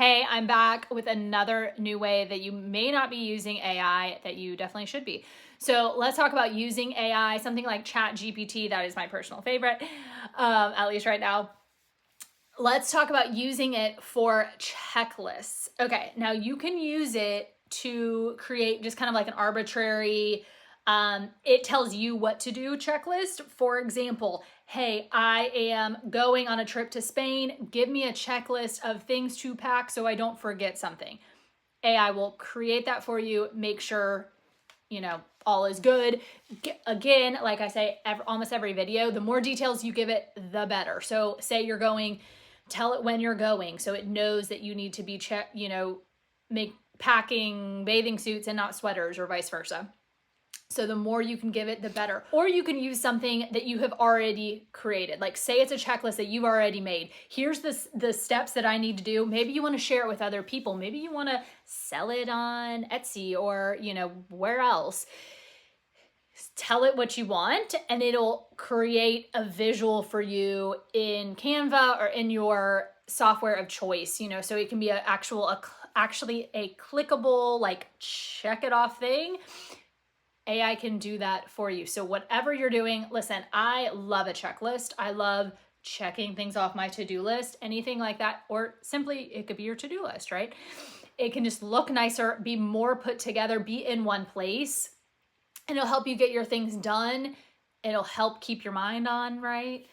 Hey, I'm back with another new way that you may not be using AI that you definitely should be. So let's talk about using AI, something like ChatGPT. That is my personal favorite, at least right now. Let's talk about using it for checklists. Okay, now you can use it to create just kind of like an arbitrary, it tells you what to do checklist. For example, hey, I am going on a trip to Spain. Give me a checklist of things to pack so I don't forget something. AI will create that for you, make sure, all is good. Again, like I say, almost every video, the more details you give it, the better. So say you're going, tell it when you're going so it knows that you need to be packing bathing suits and not sweaters or vice versa. So the more you can give it, the better. Or you can use something that you have already created. Like say it's a checklist that you've already made. Here's the steps that I need to do. Maybe you want to share it with other people. Maybe you want to sell it on Etsy or, where else. Tell it what you want and it'll create a visual for you in Canva or in your software of choice, so it can be actually a clickable, like check it off thing. AI can do that for you. So whatever you're doing, listen, I love a checklist. I love checking things off my to-do list, anything like that, or simply it could be your to-do list, right? It can just look nicer, be more put together, be in one place, and it'll help you get your things done. It'll help keep your mind on, right?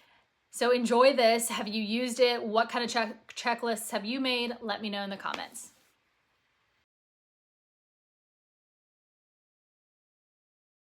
So enjoy this. Have you used it? What kind of checklists have you made? Let me know in the comments.